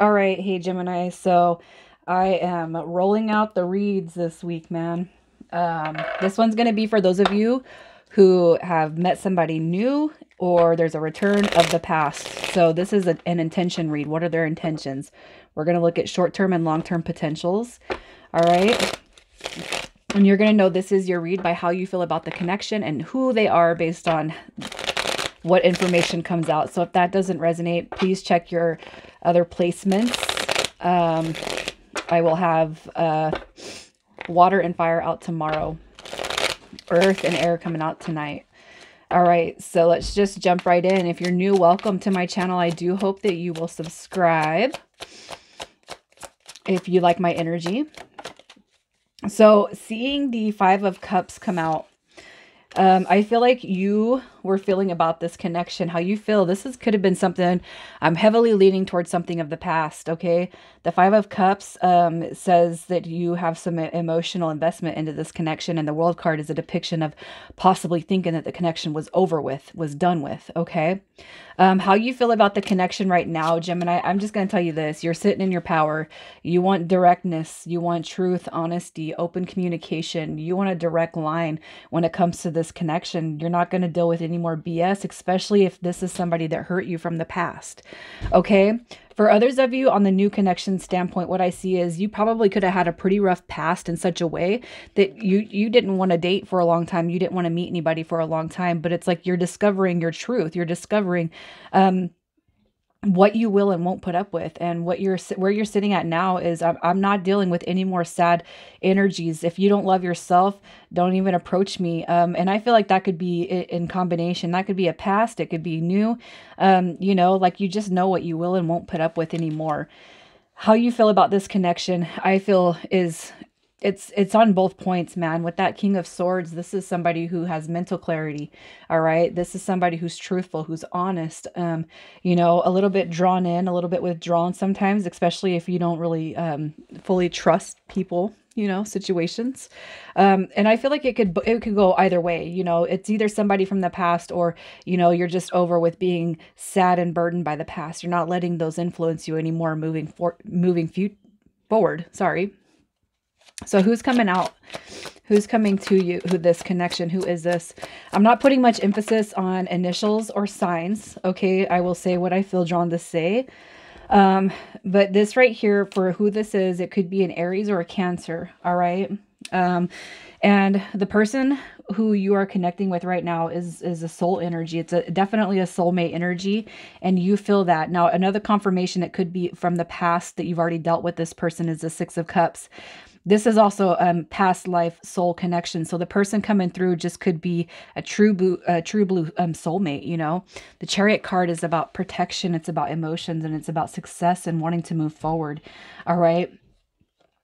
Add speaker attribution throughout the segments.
Speaker 1: All right, hey Gemini. So I am rolling out the reads this week, man. This one's going to be for those of you who have met somebody new or there's a return of the past. So this is an intention read. What are their intentions? We're going to look at short-term and long-term potentials. All right. And you're going to know this is your read by how you feel about the connection and who they are based on what information comes out. So if that doesn't resonate, please check your other placements. I will have water and fire out tomorrow. Earth and air coming out tonight. All right, so let's just jump right in. If you're new, welcome to my channel. I do hope that you will subscribe if you like my energy. So seeing the Five of Cups come out, I feel like you were feeling about this connection, how you feel. Could have been something. I'm heavily leaning towards something of the past. Okay. The Five of Cups, says that you have some emotional investment into this connection. And the World card is a depiction of possibly thinking that the connection was over with, was done with. Okay. How you feel about the connection right now, Gemini, I'm just going to tell you this. You're sitting in your power. You want directness. You want truth, honesty, open communication. You want a direct line when it comes to this connection. You're not going to deal with any more BS, especially if this is somebody that hurt you from the past. Okay. For others of you on the new connection standpoint, what I see is you probably could have had a pretty rough past in such a way that you didn't want to date for a long time. You didn't want to meet anybody for a long time, but it's like you're discovering your truth. You're discovering what you will and won't put up with. And where you're sitting at now is I'm not dealing with any more sad energies. If you don't love yourself, don't even approach me. And I feel like that could be in combination. That could be a past. It could be new. You know, like you just know what you will and won't put up with anymore. How you feel about this connection, I feel is it's on both points, man. With that King of Swords, this is somebody who has mental clarity. All right. This is somebody who's truthful, who's honest, you know, a little bit drawn in, a little bit withdrawn sometimes, especially if you don't really fully trust people, you know, situations. And I feel like it could go either way. You know, it's either somebody from the past or, you know, you're just over with being sad and burdened by the past. You're not letting those influence you anymore forward. Sorry. So who's coming out? Who's coming to you? Who this connection? Who is this? I'm not putting much emphasis on initials or signs. Okay. I will say what I feel drawn to say. But this right here for who this is, it could be an Aries or a Cancer. All right. And the person who you are connecting with right now is a soul energy. It's definitely a soulmate energy. And you feel that. Now, another confirmation, it could be from the past that you've already dealt with this person, is the Six of Cups. This is also past life soul connection. So the person coming through just could be a true blue soulmate. You know, the Chariot card is about protection. It's about emotions and it's about success and wanting to move forward. All right.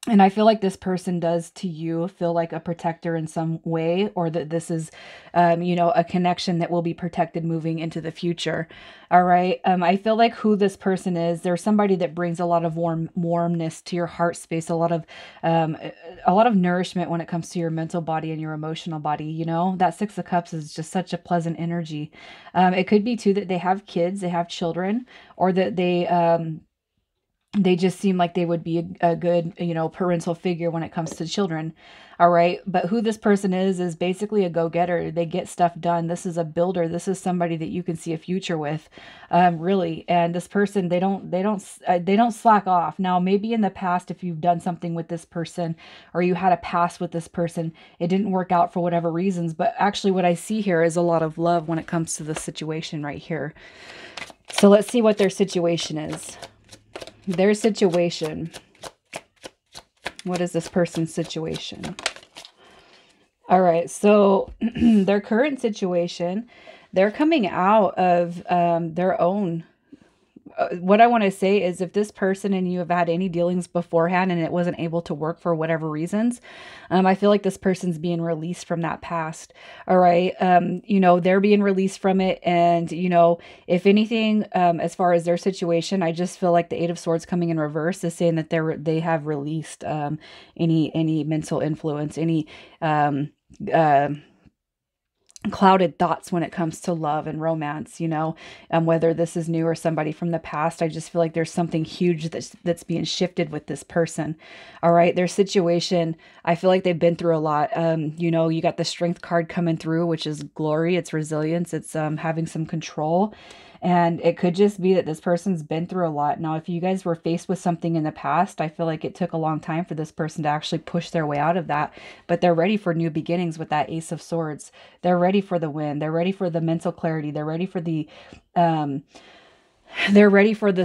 Speaker 1: And I feel like this person does to you feel like a protector in some way, or that this is, you know, a connection that will be protected moving into the future. All right. I feel like who this person is, there's somebody that brings a lot of warmness to your heart space, a lot of nourishment when it comes to your mental body and your emotional body. You know, that Six of Cups is just such a pleasant energy. It could be too that they have kids, they have children, or that they just seem like they would be a good, you know, parental figure when it comes to children. All right. But who this person is basically a go-getter. They get stuff done. This is a builder. This is somebody that you can see a future with, really. And this person, they don't slack off. Now, maybe in the past, if you've done something with this person or you had a past with this person, it didn't work out for whatever reasons. But actually what I see here is a lot of love when it comes to the situation right here. So let's see what their situation is. Their situation. What is this person's situation? All right. So their current situation, they're coming out of their own. What I want to say is if this person and you have had any dealings beforehand and it wasn't able to work for whatever reasons, I feel like this person's being released from that past. All right. You know, they're being released from it. And, you know, if anything, as far as their situation, I just feel like the Eight of Swords coming in reverse is saying that they have released any mental influence, any clouded thoughts when it comes to love and romance, you know, whether this is new or somebody from the past. I just feel like there's something huge that's being shifted with this person. All right. Their situation, I feel like they've been through a lot. You know, you got the strength card coming through, which is glory. It's resilience. It's having some control. And it could just be that this person's been through a lot. Now, if you guys were faced with something in the past, I feel like it took a long time for this person to actually push their way out of that. But they're ready for new beginnings with that Ace of Swords. They're ready for the win. They're ready for the mental clarity. They're ready for the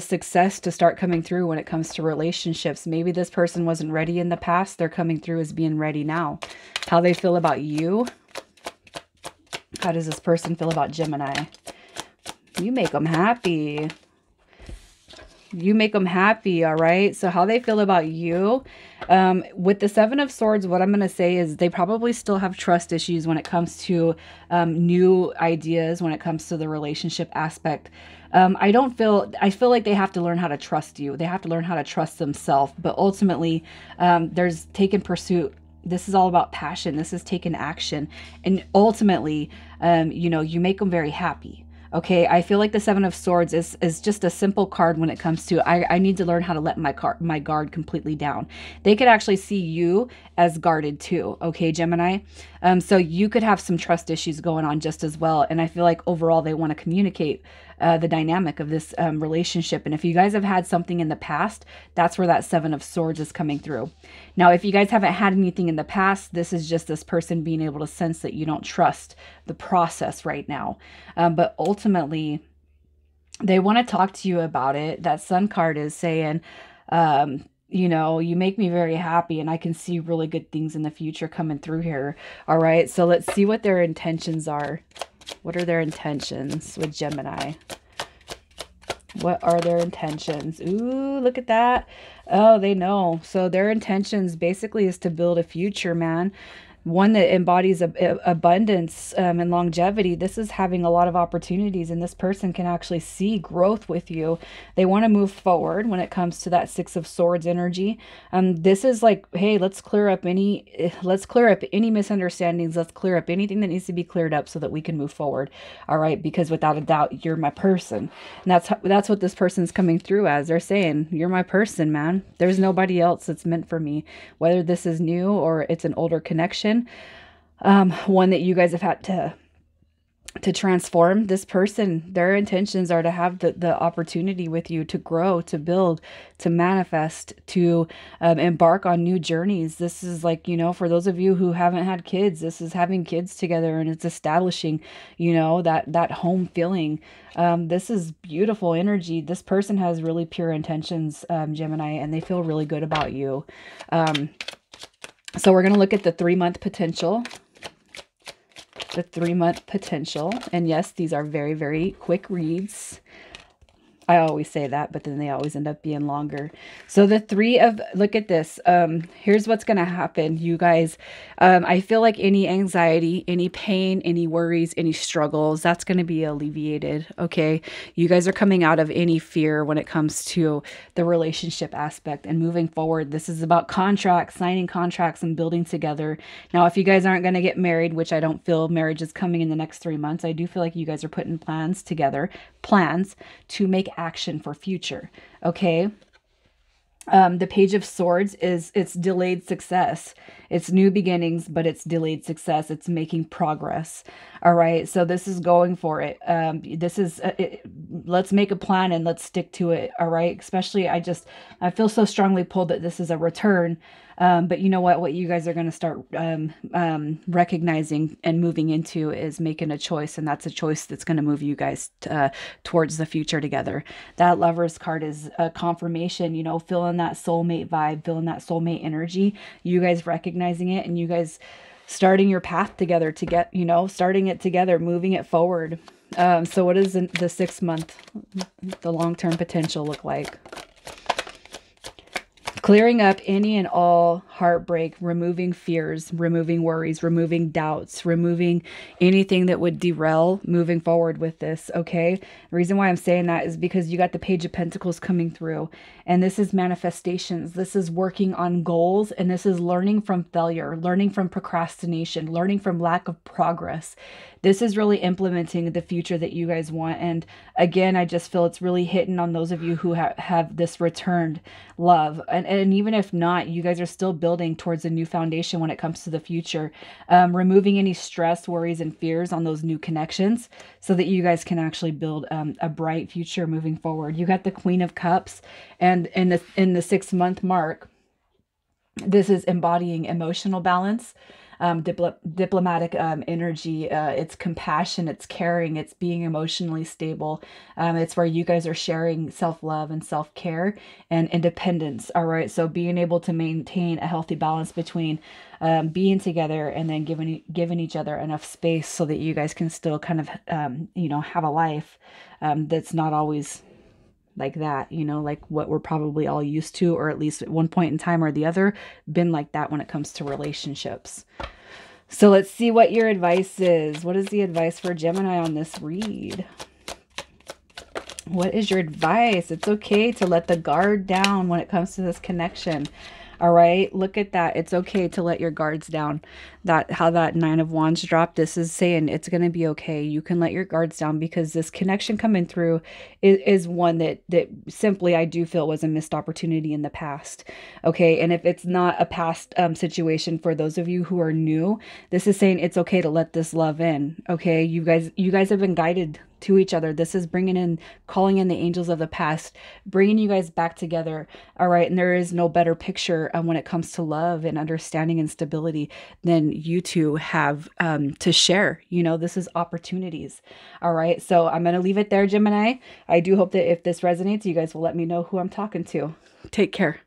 Speaker 1: success to start coming through when it comes to relationships. Maybe this person wasn't ready in the past. They're coming through as being ready now. How they feel about you. How does this person feel about Gemini? You make them happy. You make them happy, all right? So how they feel about you. With the Seven of Swords, what I'm going to say is they probably still have trust issues when it comes to new ideas, when it comes to the relationship aspect. I feel like they have to learn how to trust you. They have to learn how to trust themselves. But ultimately, there's taken pursuit. This is all about passion. This is taking action. And ultimately, you know, you make them very happy. Okay, I feel like the Seven of Swords is just a simple card when it comes to, I need to learn how to let my guard completely down. They could actually see you as guarded too, okay, Gemini? So you could have some trust issues going on just as well. And I feel like overall they want to communicate the dynamic of this relationship. And if you guys have had something in the past, that's where that Seven of Swords is coming through. Now, if you guys haven't had anything in the past, this is just this person being able to sense that you don't trust the process right now. But ultimately, they want to talk to you about it. That Sun card is saying, you know, you make me very happy and I can see really good things in the future coming through here. All right, so let's see what their intentions are. What are their intentions with Gemini? What are their intentions? Ooh, look at that. Oh, they know. So their intentions basically is to build a future, man. One that embodies abundance and longevity. This is having a lot of opportunities, and this person can actually see growth with you. They want to move forward when it comes to that Six of Swords energy. This is like, hey, let's clear up any misunderstandings. Let's clear up anything that needs to be cleared up so that we can move forward. All right, because without a doubt, you're my person, and that's what this person's coming through as. They're saying, you're my person, man. There's nobody else that's meant for me, whether this is new or it's an older connection. One that you guys have had to transform. This person, their intentions are to have the opportunity with you to grow, to build, to manifest, to embark on new journeys. This is like, you know, for those of you who haven't had kids, this is having kids together, and it's establishing, you know, that home feeling. This is beautiful energy. This person has really pure intentions, Gemini, and they feel really good about you. So we're going to look at the 3-month potential. The 3-month potential. And yes, these are very, very quick reads. I always say that, but then they always end up being longer. So look at this. Here's what's going to happen, you guys. I feel like any anxiety, any pain, any worries, any struggles, that's going to be alleviated. Okay. You guys are coming out of any fear when it comes to the relationship aspect and moving forward. This is about contracts, signing contracts and building together. Now, if you guys aren't going to get married, which I don't feel marriage is coming in the next 3 months, I do feel like you guys are putting plans together, plans to make action for future. Okay. The Page of Swords it's delayed success. It's new beginnings, but it's delayed success. It's making progress. All right. So this is going for it. This is, let's make a plan and let's stick to it. All right. Especially, I feel so strongly pulled that this is a return. But you know what you guys are going to start recognizing and moving into is making a choice. And that's a choice that's going to move you guys towards the future together. That Lover's card is a confirmation, you know, feeling that soulmate vibe, feeling that soulmate energy, you guys recognizing it, and you guys starting your path together to get, you know, starting it together, moving it forward. So what does the 6 month, the long-term potential look like? Clearing up any and all heartbreak, removing fears, removing worries, removing doubts, removing anything that would derail moving forward with this, okay? The reason why I'm saying that is because you got the Page of Pentacles coming through, and this is manifestations. This is working on goals, and this is learning from failure, learning from procrastination, learning from lack of progress. This is really implementing the future that you guys want. And again, I just feel it's really hitting on those of you who have this returned love. And even if not, you guys are still building towards a new foundation when it comes to the future, removing any stress, worries, and fears on those new connections so that you guys can actually build a bright future moving forward. You got the Queen of Cups, and in the 6 month mark, this is embodying emotional balance, diplomatic energy. It's compassion, it's caring, it's being emotionally stable. It's where you guys are sharing self-love and self-care and independence. All right. So being able to maintain a healthy balance between being together and then giving each other enough space so that you guys can still kind of, have a life that's not always like that, like what we're probably all used to, or at least at one point in time or the other, been like that when it comes to relationships. So let's see what your advice is. What is the advice for Gemini on this read? What is your advice? It's okay to let the guard down when it comes to this connection. All right, look at that. It's okay to let your guards down. How that 9 of Wands dropped, this is saying it's going to be okay. You can let your guards down because this connection coming through is one that simply I do feel was a missed opportunity in the past. Okay, and if it's not a past situation for those of you who are new, this is saying it's okay to let this love in. Okay, you guys have been guided to each other. This is calling in the angels of the past, bringing you guys back together. All right. And there is no better picture when it comes to love and understanding and stability than you two have to share. This is opportunities. All right. So I'm going to leave it there, Gemini. I do hope that if this resonates, you guys will let me know who I'm talking to. Take care.